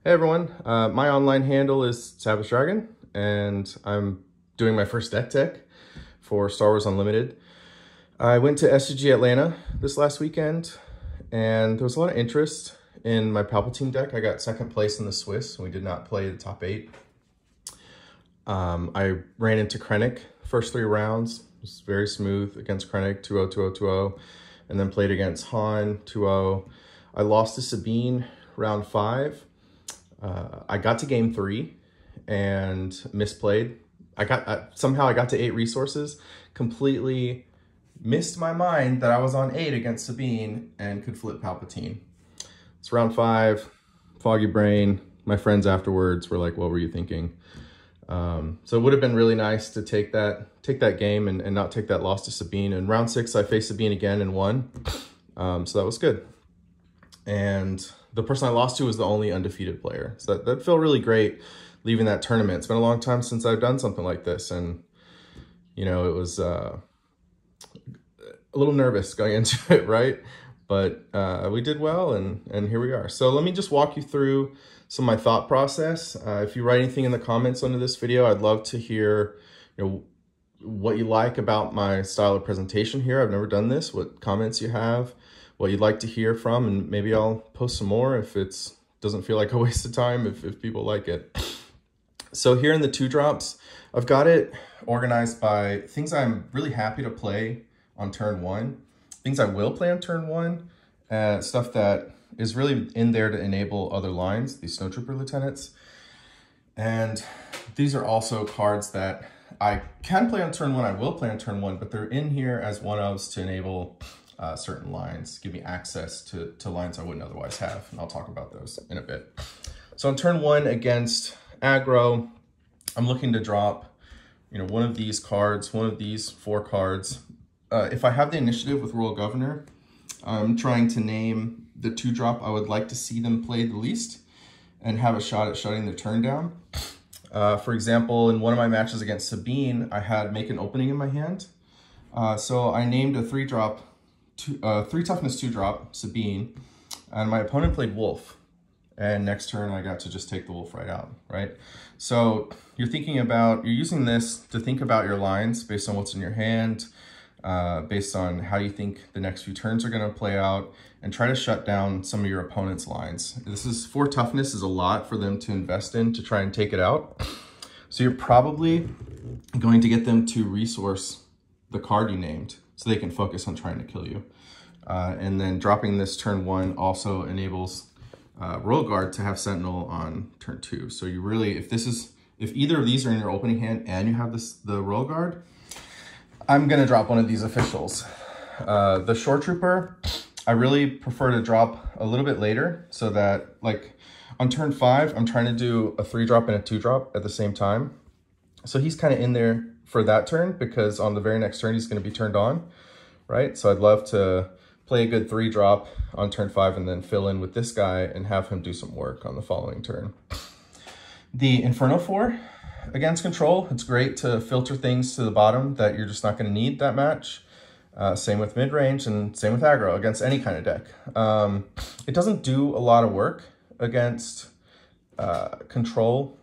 Hey everyone, my online handle is Savage Dragon, and I'm doing my first deck tech for Star Wars Unlimited. I went to SCG Atlanta this last weekend, and there was a lot of interest in my Palpatine deck. I got second place in the Swiss, and we did not play the top 8. I ran into Krennic first 3 rounds. It was very smooth against Krennic, 2-0, 2-0, 2-0, and then played against Han, 2-0. I lost to Sabine round 5. I got to game 3 and misplayed. Somehow I got to 8 resources, completely missed my mind that I was on 8 against Sabine and could flip Palpatine. It's round 5, foggy brain. My friends afterwards were like, what were you thinking? So it would have been really nice to take that game and not take that loss to Sabine. In round 6, I faced Sabine again and won. So that was good. And the person I lost to was the only undefeated player. So that felt really great leaving that tournament. It's been a long time since I've done something like this. And, you know, it was a little nervous going into it, right? But we did well, and here we are. So let me just walk you through some of my thought process. If you write anything in the comments under this video, I'd love to hear, what you like about my style of presentation here. I've never done this, what comments you have, what you'd like to hear from, and maybe I'll post some more if it doesn't feel like a waste of time, if people like it. So here in the 2-drops, I've got it organized by things I'm really happy to play on turn 1, things I will play on turn 1, stuff that is really in there to enable other lines, these Snowtrooper Lieutenants. And these are also cards that I can play on turn 1, I will play on turn 1, but they're in here as one-ofs to enable certain lines, give me access to lines I wouldn't otherwise have, and I'll talk about those in a bit. So on turn 1 against Aggro, I'm looking to drop, one of these cards, one of these 4 cards. If I have the initiative with Royal Governor, I'm trying to name the 2-drop I would like to see them play the least and have a shot at shutting their turn down. For example, in one of my matches against Sabine, I had Make an Opening in my hand. So I named a 3-drop 3 toughness 2-drop, Sabine, and my opponent played Wolf. And next turn I got to just take the Wolf right out, right? So you're using this to think about your lines based on what's in your hand, based on how you think the next few turns are gonna play out, and try to shut down some of your opponent's lines. 4 toughness is a lot for them to invest in to try and take it out. So you're probably going to get them to resource the card you named, so they can focus on trying to kill you. And then dropping this turn 1 also enables Royal Guard to have Sentinel on turn 2. So you really, if either of these are in your opening hand and you have the Royal Guard, I'm gonna drop one of these officials. The Shore Trooper, I really prefer to drop a little bit later so that, like, on turn 5, I'm trying to do a 3-drop and a 2-drop at the same time. So he's kind of in there for that turn because on the very next turn, he's going to be turned on, right? So I'd love to play a good 3-drop on turn 5 and then fill in with this guy and have him do some work on the following turn. The Inferno 4 against Control, it's great to filter things to the bottom that you're just not going to need that match. Same with mid-range and same with aggro against any kind of deck. It doesn't do a lot of work against Control.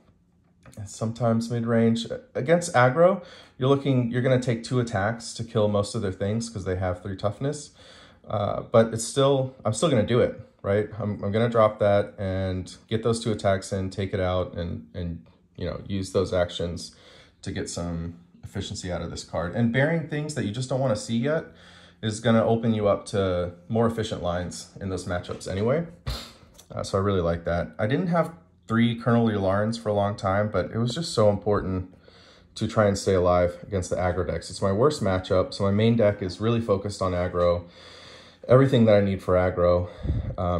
Sometimes mid-range. Against aggro, you're going to take 2 attacks to kill most of their things because they have 3 toughness. But I'm still going to do it, right? I'm going to drop that and get those 2 attacks in, take it out, and use those actions to get some efficiency out of this card. And bearing things that you just don't want to see yet is going to open you up to more efficient lines in those matchups anyway. So I really like that. I didn't have 3 Colonel Yularans for a long time, but it was just so important to try and stay alive against the aggro decks. It's my worst matchup, so my main deck is really focused on aggro. Everything that I need for aggro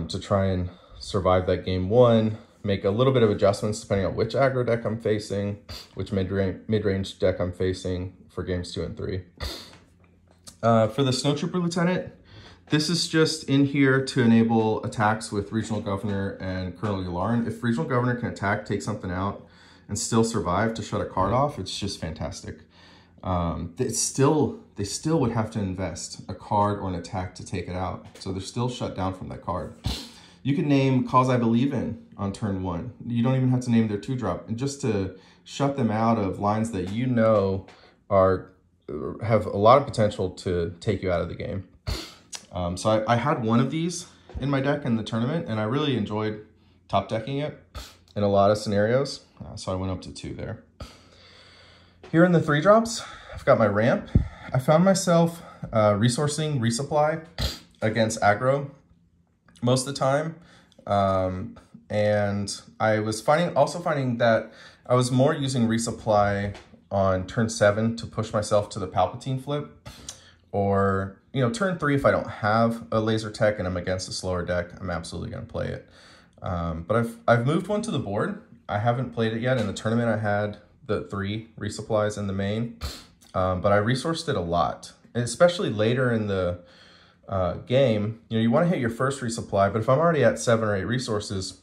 to try and survive that game 1, make a little bit of adjustments depending on which aggro deck I'm facing, which mid-range deck I'm facing for games 2 and 3. For the Snowtrooper Lieutenant, this is just in here to enable attacks with Regional Governor and Colonel Yularen. If Regional Governor can attack, take something out, and still survive to shut a card off, it's just fantastic. They still would have to invest a card or an attack to take it out. So they're still shut down from that card. You can name Cause I Believe In on turn 1. You don't even have to name their 2-drop. And just to shut them out of lines that you know have a lot of potential to take you out of the game. So I had one of these in my deck in the tournament, and I really enjoyed top decking it in a lot of scenarios. So I went up to 2 there. Here in the 3-drops, I've got my ramp. I found myself resourcing resupply against aggro most of the time. And I was also finding that I was more using resupply on turn 7 to push myself to the Palpatine flip, or, you know, turn 3 if I don't have a laser tech and I'm against a slower deck, I'm absolutely going to play it. But I've moved one to the board. I haven't played it yet. In the tournament, I had the 3 resupplies in the main, but I resourced it a lot, and especially later in the game. You know, you want to hit your first resupply, but if I'm already at 7 or 8 resources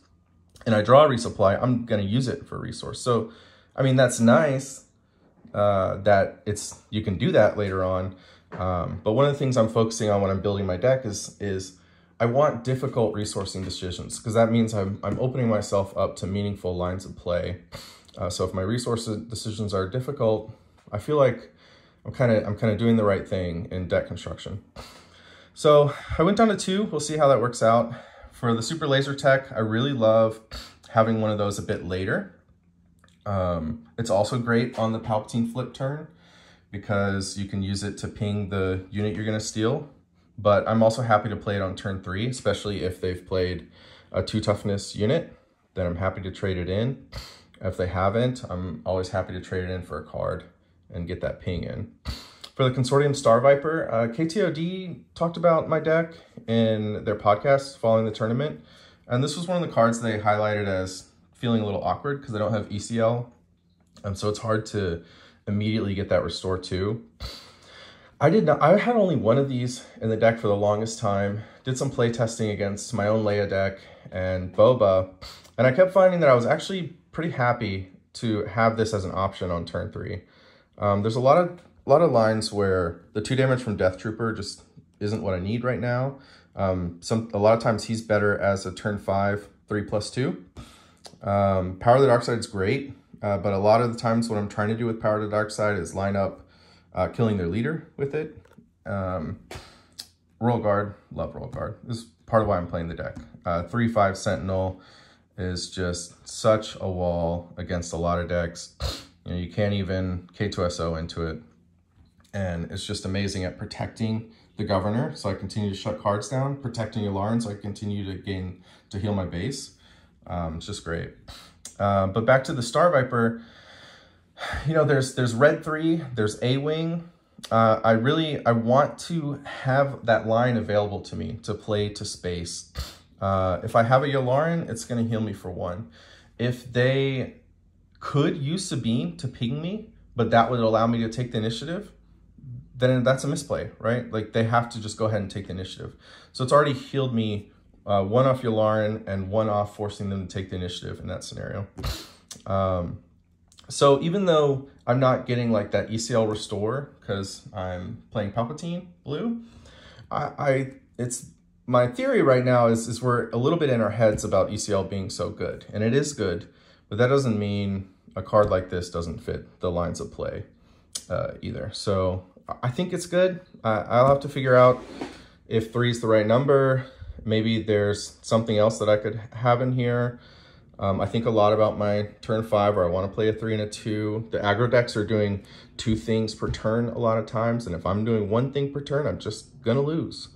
and I draw a resupply, I'm going to use it for resource. So, I mean, that's nice that you can do that later on. But one of the things I'm focusing on when I'm building my deck is I want difficult resourcing decisions, because that means I'm opening myself up to meaningful lines of play. So if my resource decisions are difficult, I feel like I'm kind of doing the right thing in deck construction. So I went down to 2. We'll see how that works out. For the super laser tech, I really love having one of those a bit later. It's also great on the Palpatine flip turn because you can use it to ping the unit you're going to steal. But I'm also happy to play it on turn 3, especially if they've played a 2 toughness unit. Then I'm happy to trade it in. If they haven't, I'm always happy to trade it in for a card and get that ping in. For the Consortium Star Viper, KTOD talked about my deck in their podcast following the tournament. And this was one of the cards they highlighted as feeling a little awkward because I don't have ECL. So it's hard to immediately get that Restore 2. I had only one of these in the deck for the longest time. Did some play testing against my own Leia deck and Boba. And I kept finding that I was actually pretty happy to have this as an option on turn 3. There's a lot of lines where the 2 damage from Death Trooper just isn't what I need right now. A lot of times he's better as a turn 5 3+2. Power of the Dark Side is great, but a lot of the times what I'm trying to do with Power of the Dark Side is line up killing their leader with it. Royal Guard, love Royal Guard. This is part of why I'm playing the deck. 3/5 Sentinel is just such a wall against a lot of decks. You know, you can't even K2SO into it. And it's just amazing at protecting the Governor, so I continue to shut cards down, protecting Yularen, so I continue to heal my base. It's just great. But back to the Star Viper, you know, there's Red 3, there's A-Wing. I want to have that line available to me to play to space. If I have a Yularen, it's going to heal me for 1. If they could use Sabine to ping me, but that would allow me to take the initiative, then that's a misplay, right? Like, they have to just go ahead and take the initiative. So it's already healed me 1 off Yularen and 1 off forcing them to take the initiative in that scenario. So even though I'm not getting like that ECL restore because I'm playing Palpatine blue, it's my theory right now is we're a little bit in our heads about ECL being so good, and it is good, but that doesn't mean a card like this doesn't fit the lines of play either. So I think it's good. I'll have to figure out if 3 is the right number. Maybe there's something else that I could have in here. I think a lot about my turn 5 where I want to play a 3 and a 2. The aggro decks are doing 2 things per turn a lot of times, and if I'm doing 1 thing per turn, I'm just gonna lose.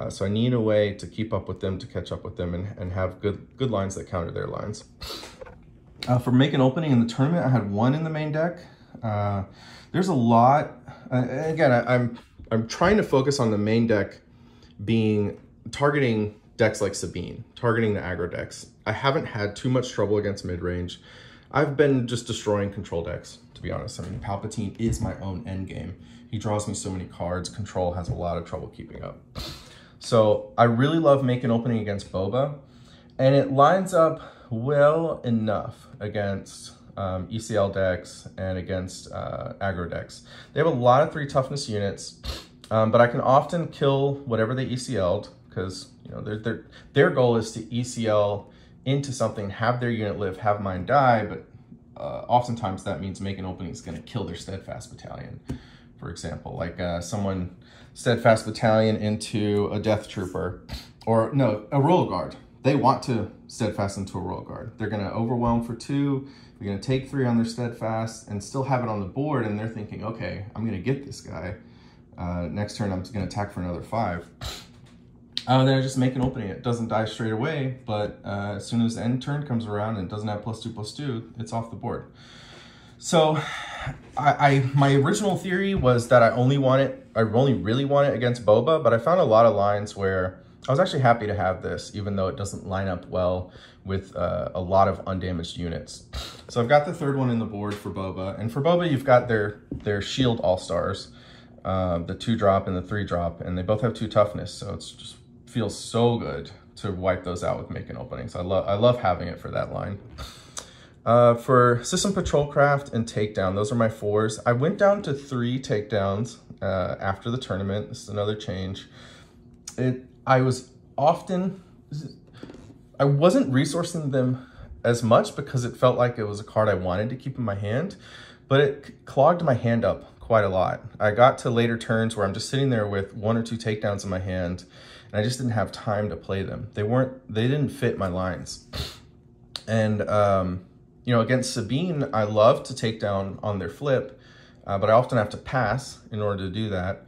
So I need a way to keep up with them, to catch up with them, and have good lines that counter their lines. For make an opening in the tournament, I had 1 in the main deck. There's a lot. Again, I'm trying to focus on the main deck being targeting decks like Sabine, targeting the aggro decks. I haven't had too much trouble against mid-range. I've been just destroying control decks, to be honest. I mean, Palpatine is my own endgame. He draws me so many cards. Control has a lot of trouble keeping up. So I really love making opening against Boba, and it lines up well enough against ECL decks and against aggro decks. They have a lot of 3 toughness units, but I can often kill whatever they ECL'd, because you know their goal is to ECL into something, have their unit live, have mine die, but oftentimes that means making opening is going to kill their Steadfast Battalion, for example. Like someone Steadfast Battalion into a Death Trooper, or no, a Royal Guard. They want to Steadfast into a Royal Guard. They're going to overwhelm for 2, they're going to take 3 on their Steadfast and still have it on the board, and they're thinking, okay, I'm going to get this guy. Next turn I'm going to attack for another 5. Then I just make an opening. It doesn't die straight away, but as soon as the end turn comes around and it doesn't have +2/+2, it's off the board. So my original theory was that I only really want it against Boba, but I found a lot of lines where I was actually happy to have this, even though it doesn't line up well with a lot of undamaged units. So I've got the 3rd one in the board for Boba, and for Boba you've got their shield all-stars, the 2-drop and the 3-drop, and they both have 2 toughness, so it's just feels so good to wipe those out with making openings. I love having it for that line. For System Patrol Craft and Takedown, those are my 4s. I went down to 3 takedowns after the tournament. This is another change. I wasn't resourcing them as much because it felt like it was a card I wanted to keep in my hand, but it clogged my hand up quite a lot. I got to later turns where I'm just sitting there with 1 or 2 takedowns in my hand, and I just didn't have time to play them. They didn't fit my lines. And, you know, against Sabine, I love to take down on their flip, but I often have to pass in order to do that.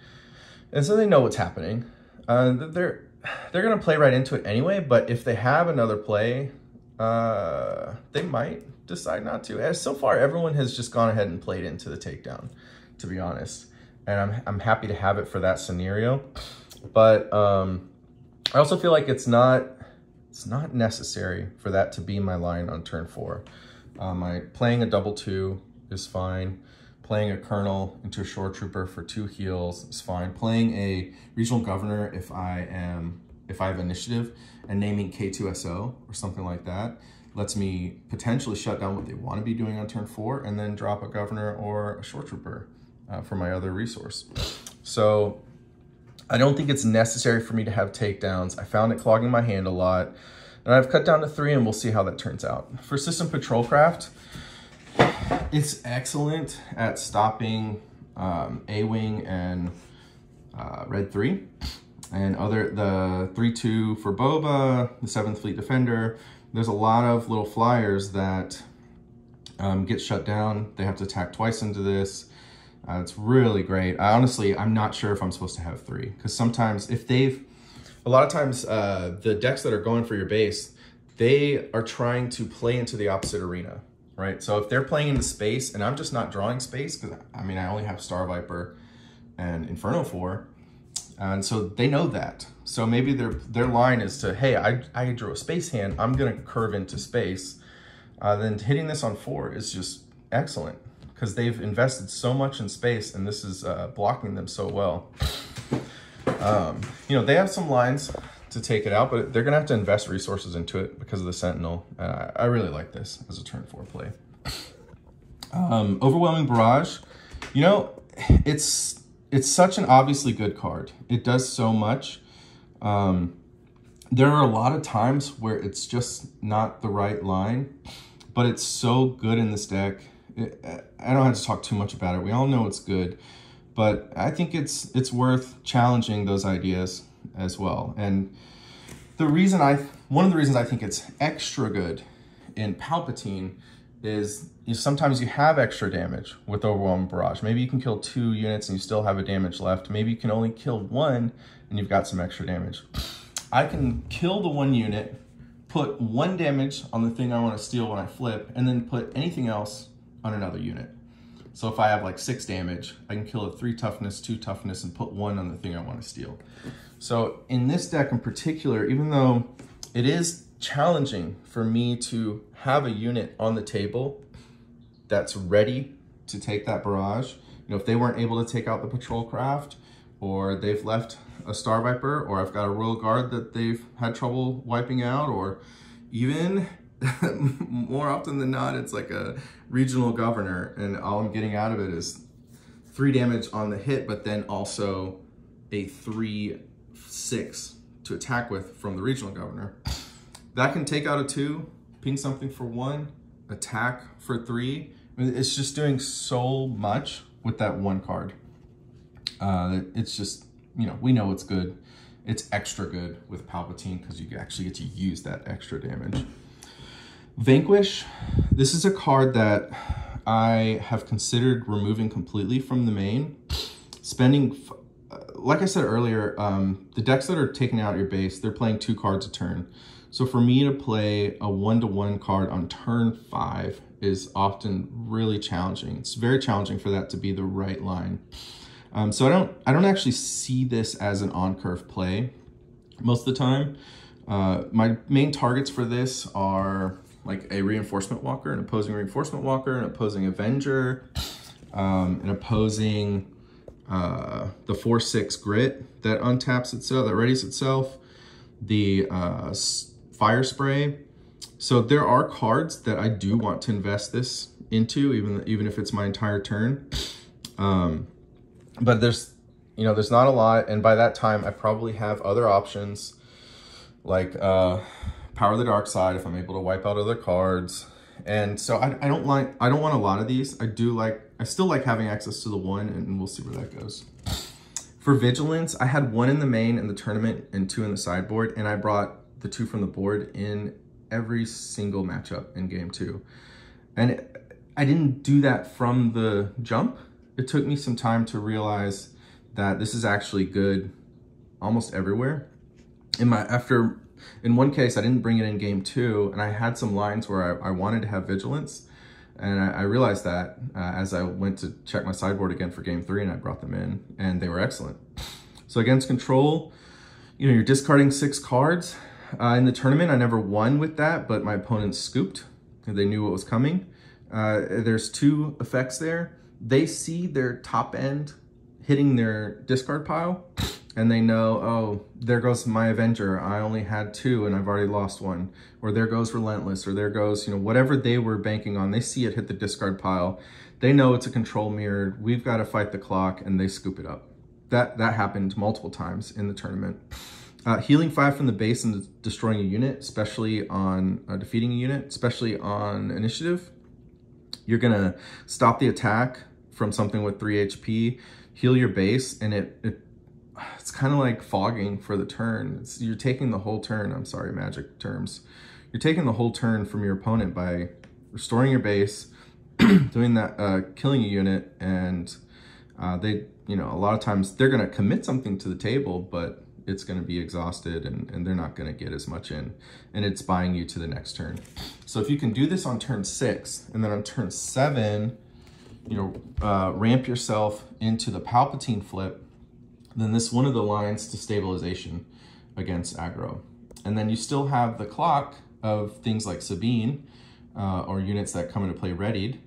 And so they know what's happening. They're going to play right into it anyway, but if they have another play, they might decide not to. As so far, everyone has just gone ahead and played into the takedown, to be honest. And I'm happy to have it for that scenario. But I also feel like it's not necessary for that to be my line on turn 4. Playing a double 2 is fine. Playing a Colonel into a Shore Trooper for 2 heals is fine. Playing a Regional Governor if I have initiative, and naming K2SO or something like that lets me potentially shut down what they want to be doing on turn 4 and then drop a Governor or a Shore Trooper for my other resource. So I don't think it's necessary for me to have takedowns. I found it clogging my hand a lot, and I've cut down to 3, and we'll see how that turns out. For System Patrol Craft, it's excellent at stopping A-Wing and Red 3, and the 3-2 for Boba, the 7th Fleet Defender. There's a lot of little flyers that get shut down. They have to attack twice into this. It's really great. I'm not sure if I'm supposed to have 3, because sometimes a lot of times the decks that are going for your base, they are trying to play into the opposite arena, right? So if they're playing into space and I'm just not drawing space, because I only have Star Viper and Inferno 4, and so they know that. So maybe their line is to, hey, I drew a space hand, I'm gonna curve into space. Then hitting this on 4 is just excellent, because they've invested so much in space, and this is blocking them so well. You know, they have some lines to take it out, but they're gonna have to invest resources into it because of the Sentinel. I really like this as a turn 4 play. Overwhelming Barrage, you know, it's such an obviously good card. It does so much. There are a lot of times where it's just not the right line, but it's so good in this deck. I don't have to talk too much about it. We all know it's good, but I think it's worth challenging those ideas as well. And one of the reasons I think it's extra good in Palpatine is sometimes you have extra damage with Overwhelming Barrage. Maybe you can kill 2 units and you still have a damage left. Maybe you can only kill 1 and you've got some extra damage. I can kill the 1 unit, put 1 damage on the thing I want to steal when I flip, and then put anything else on another unit. So if I have like 6 damage, I can kill a 3 toughness, 2 toughness, and put 1 on the thing I want to steal. So in this deck in particular, even though it is challenging for me to have a unit on the table that's ready to take that barrage, you know, if they weren't able to take out the patrol craft, or they've left a Star Viper, or I've got a Royal Guard that they've had trouble wiping out, or even more often than not, it's like a regional governor, and all I'm getting out of it is 3 damage on the hit, but then also a 3/6 to attack with from the regional governor. That can take out a 2, ping something for 1, attack for 3. I mean, it's just doing so much with that 1 card. It's just, you know, we know it's good. It's extra good with Palpatine because you actually get to use that extra damage. Vanquish, this is a card that I have considered removing completely from the main. Spending, like I said earlier, the decks that are taking out your base, they're playing 2 cards a turn. So for me to play a 1-to-1 card on turn 5 is often really challenging. It's very challenging for that to be the right line. So I don't actually see this as an on-curve play most of the time. My main targets for this are like a reinforcement walker, an opposing reinforcement walker, an opposing avenger, an opposing the 4/6 grit that untaps itself, that readies itself, the fire spray. So there are cards that I do want to invest this into, even if it's my entire turn. But there's not a lot, and by that time I probably have other options like Power of the Dark Side if I'm able to wipe out other cards. And so I don't want a lot of these. I still like having access to the 1, and we'll see where that goes. For Vigilance, I had 1 in the main in the tournament and 2 in the sideboard, and I brought the 2 from the board in every single matchup in game 2. And I didn't do that from the jump. It took me some time to realize that this is actually good almost everywhere. In one case, I didn't bring it in game 2, and I had some lines where I wanted to have Vigilance, and I realized that as I went to check my sideboard again for game 3, and I brought them in, and they were excellent. So against control, you know, you're discarding 6 cards. In the tournament, I never won with that, but my opponents scooped. They knew what was coming. There's 2 effects there. They see their top end hitting their discard pile, and they know, oh, there goes my Avenger. I only had 2 and I've already lost 1. Or there goes Relentless, or there goes, you know, whatever they were banking on. They see it hit the discard pile. They know it's a control mirror. We've got to fight the clock, and they scoop it up. That happened multiple times in the tournament. Healing 5 from the base and destroying a unit, especially on defeating a unit, especially on initiative. You're gonna stop the attack from something with 3 HP, heal your base, and it's kind of like fogging for the turn. You're taking the whole turn. I'm sorry, Magic terms. You're taking the whole turn from your opponent by restoring your base, doing that, killing a unit, and they, you know, a lot of times they're gonna commit something to the table, but it's going to be exhausted, and they're not going to get as much in, and it's buying you to the next turn. So if you can do this on turn 6, and then on turn 7, you know, ramp yourself into the Palpatine flip, then this is one of the lines to stabilization against aggro. And then you still have the clock of things like Sabine, or units that come into play readied,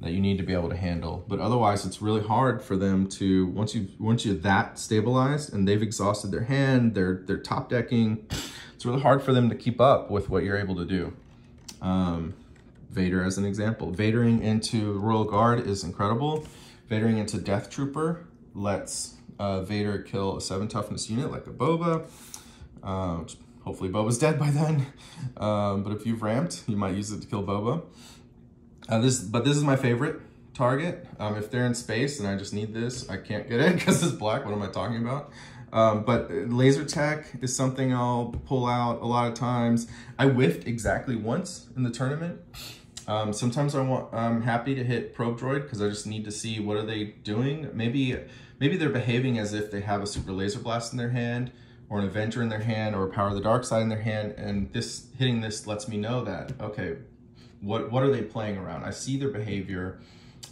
that you need to be able to handle. But otherwise, it's really hard for them to, once you're that stabilized and they've exhausted their hand, they're top decking, it's really hard for them to keep up with what you're able to do. Vader as an example. Vadering into Royal Guard is incredible. Vadering into Death Trooper lets Vader kill a 7 toughness unit like a Boba. Hopefully Boba's dead by then. But if you've ramped, you might use it to kill Boba. But this is my favorite target. If they're in space and I just need this, I can't get it because it's black. What am I talking about? But laser tech is something I'll pull out a lot of times. I whiffed exactly once in the tournament. Sometimes I'm happy to hit probe droid because I just need to see what are they doing. Maybe they're behaving as if they have a super laser blast in their hand, or an Avenger in their hand, or a Power of the Dark Side in their hand, and hitting this lets me know that, okay, what are they playing around? I see their behavior.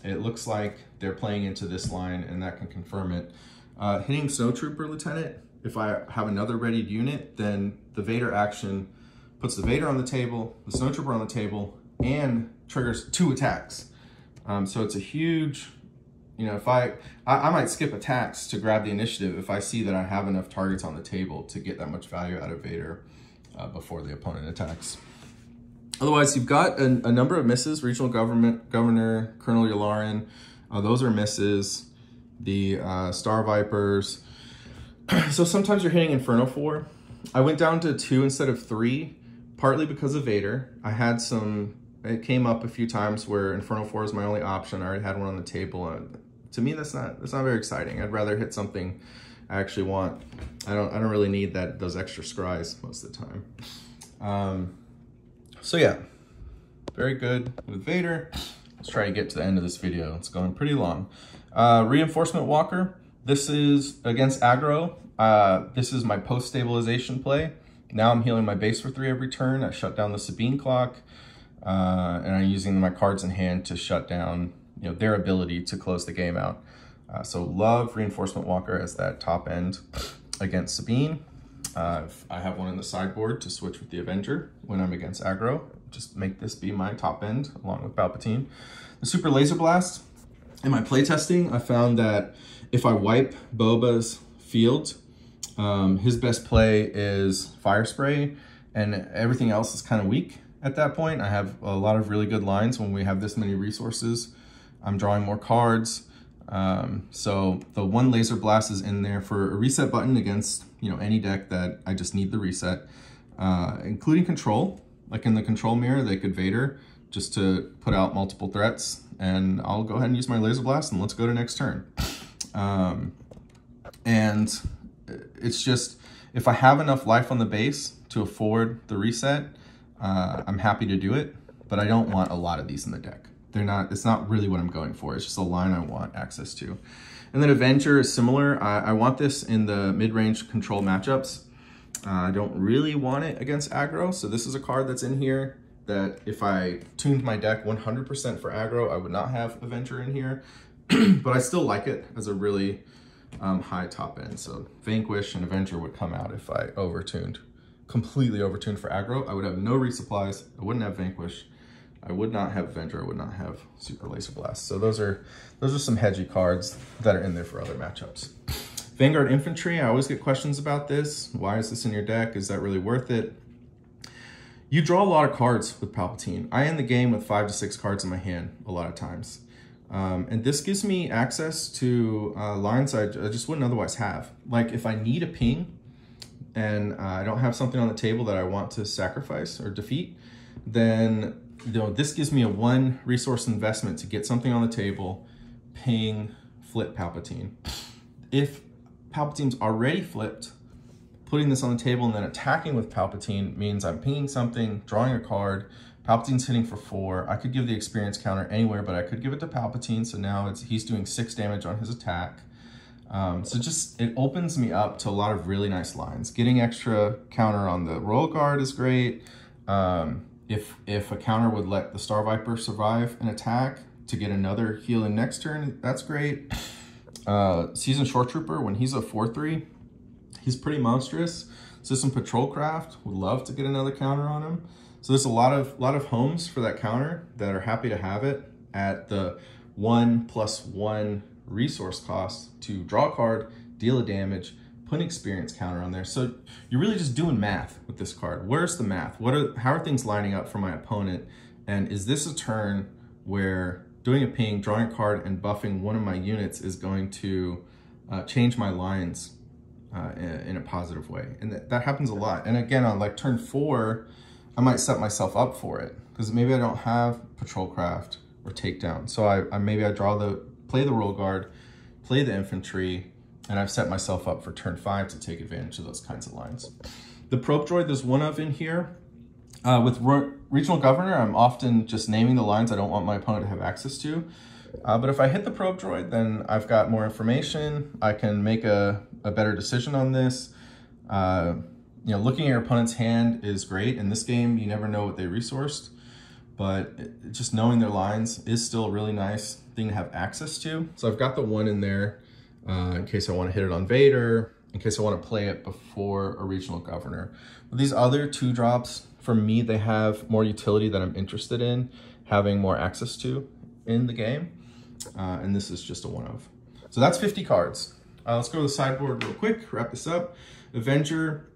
It looks like they're playing into this line, and that can confirm it. Hitting Snow Trooper Lieutenant, if I have another readied unit, then the Vader action puts the Vader on the table, the Snow Trooper on the table, and triggers 2 attacks. So it's a huge, you know, if I might skip attacks to grab the initiative if I see that I have enough targets on the table to get that much value out of Vader before the opponent attacks. Otherwise, you've got a number of misses. Regional Governor, Colonel Yularen, those are misses. The Star Vipers. So sometimes you're hitting Inferno 4, I went down to 2 instead of 3, partly because of Vader. I had it came up a few times where Inferno 4 is my only option. I already had one on the table. To me, that's not very exciting. I'd rather hit something I actually want. I don't really need those extra scries most of the time. So yeah, very good with Vader. Let's try to get to the end of this video. It's going pretty long. Reinforcement Walker. This is against Aggro. This is my post-stabilization play. Now I'm healing my base for 3 every turn. I shut down the Sabine clock, and I'm using my cards in hand to shut down, their ability to close the game out. So love Reinforcement Walker as that top end against Sabine. I have one in the sideboard to switch with the Avenger when I'm against Aggro. Just make this be my top end along with Palpatine. The Super Laser Blast. In my playtesting, I found that if I wipe Boba's field, his best play is Fire Spray, and everything else is kind of weak at that point. I have a lot of really good lines when we have this many resources. I'm drawing more cards. So the one Laser Blast is in there for a reset button against, any deck that I just need the reset, including control. Like in the control mirror, they could Vader just to put out multiple threats, and I'll go ahead and use my Laser Blast and let's go to next turn. And it's just, if I have enough life on the base to afford the reset, I'm happy to do it, but I don't want a lot of these in the deck. It's not really what I'm going for. It's just a line I want access to. And then Avenger is similar. I want this in the mid-range control matchups. I don't really want it against Aggro, so this is a card that's in here that if I tuned my deck 100% for Aggro, I would not have Avenger in here, but I still like it as a really high top end. So Vanquish and Avenger would come out if I completely overtuned for Aggro. I would have no resupplies, I wouldn't have Vanquish, I would not have Avenger, I would not have Super Laser Blast. So those are some hedgy cards that are in there for other matchups. Vanguard Infantry, I always get questions about this. Why is this in your deck? Is that really worth it? You draw a lot of cards with Palpatine. I end the game with 5 to 6 cards in my hand a lot of times. And this gives me access to lines I just wouldn't otherwise have. Like if I need a ping and I don't have something on the table that I want to sacrifice or defeat, then this gives me a 1 resource investment to get something on the table, ping, flip Palpatine. If Palpatine's already flipped, putting this on the table and then attacking with Palpatine means I'm pinging something, drawing a card, Palpatine's hitting for 4. I could give the experience counter anywhere, but I could give it to Palpatine, so now he's doing 6 damage on his attack. So it opens me up to a lot of really nice lines. Getting extra counter on the Royal Guard is great. If a counter would let the Star Viper survive an attack to get another heal in next turn, that's great. Seasoned Shore Trooper, when he's a 4/3, he's pretty monstrous. System Patrol Craft, would love to get another counter on him. So there's a lot of homes for that counter that are happy to have it at the 1+1 resource cost to draw a card, deal a damage, put an experience counter on there. So you're really just doing math with this card. Where's the math? How are things lining up for my opponent? And is this a turn where doing a ping, drawing a card, and buffing one of my units is going to change my lines in a positive way? And that happens a lot. And again, on like turn 4, I might set myself up for it because maybe I don't have Patrol Craft or Takedown. So maybe I play the Royal Guard, play the Infantry, and I've set myself up for turn 5 to take advantage of those kinds of lines. The Probe Droid, there's one of in here. With Regional Governor, I'm often just naming the lines I don't want my opponent to have access to. But if I hit the Probe Droid, then I've got more information. I can make a better decision on this. Looking at your opponent's hand is great. In this game, you never know what they resourced, but just knowing their lines is still a really nice thing to have access to. So I've got the one in there in case I want to hit it on Vader, in case I want to play it before a Regional Governor. But these other 2 drops, for me, they have more utility that I'm interested in having more access to in the game. And this is just a one of. So that's 50 cards. Let's go to the sideboard real quick, wrap this up. Avenger,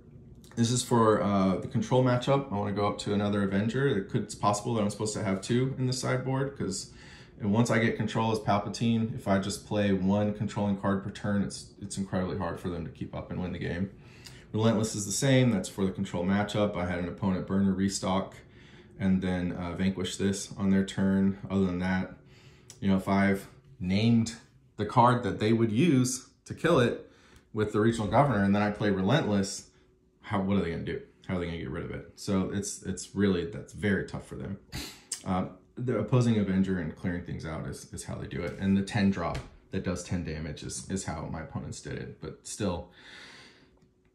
this is for the control matchup. I want to go up to another Avenger. It's possible that I'm supposed to have 2 in the sideboard because once I get control as Palpatine, if I just play 1 controlling card per turn, it's incredibly hard for them to keep up and win the game. Relentless is the same. That's for the control matchup. I had an opponent burn or restock and then vanquish this on their turn. Other than that, you know, if I've named the card that they would use to kill it with the Regional Governor and then I play Relentless, what are they going to do? How are they going to get rid of it? So it's really, that's very tough for them. The opposing Avenger and clearing things out is how they do it. And the 10 drop that does 10 damage is how my opponents did it. But still,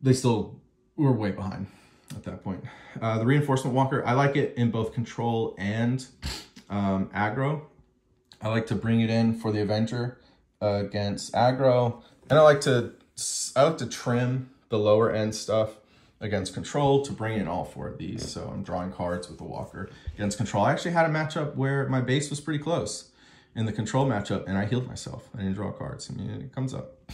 they still were way behind at that point. The Reinforcement Walker, I like it in both control and aggro. I like to bring it in for the Avenger against aggro. And I like to trim the lower end stuff against control to bring in all 4 of these. So I'm drawing cards with the Walker against control. I actually had a matchup where my base was pretty close in the control matchup and I healed myself. I didn't draw cards. I mean, it comes up.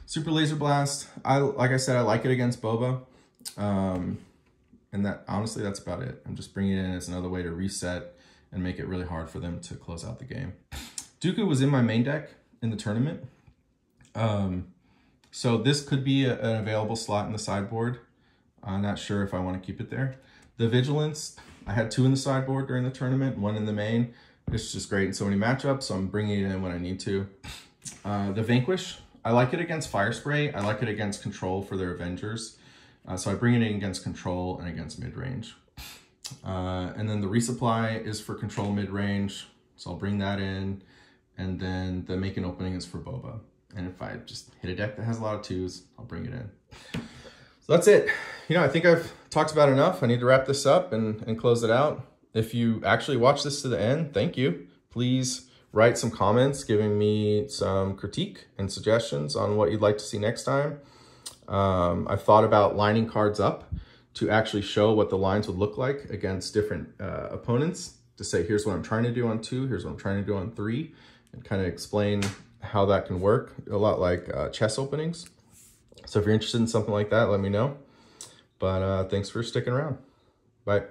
Super Laser Blast. Like I said, I like it against Boba. And that honestly, that's about it. I'm just bringing it in as another way to reset and make it really hard for them to close out the game. Dooku was in my main deck in the tournament. So this could be an available slot in the sideboard. I'm not sure if I want to keep it there. The Vigilance, I had 2 in the sideboard during the tournament, 1 in the main. It's just great in so many matchups, so I'm bringing it in when I need to. The Vanquish, I like it against Fire Spray. I like it against control for their Avengers. So I bring it in against control and against mid-range. And then the Resupply is for control mid-range, so I'll bring that in. And then the Make an Opening is for Boba. And if I just hit a deck that has a lot of 2s, I'll bring it in. So that's it. You know, I think I've talked about enough. I need to wrap this up and close it out. If you actually watch this to the end, thank you. Please write some comments giving me some critique and suggestions on what you'd like to see next time. I've thought about lining cards up to actually show what the lines would look like against different opponents, to say, here's what I'm trying to do on 2, here's what I'm trying to do on 3, and kind of explain how that can work, a lot like chess openings. So if you're interested in something like that, let me know. But thanks for sticking around. Bye.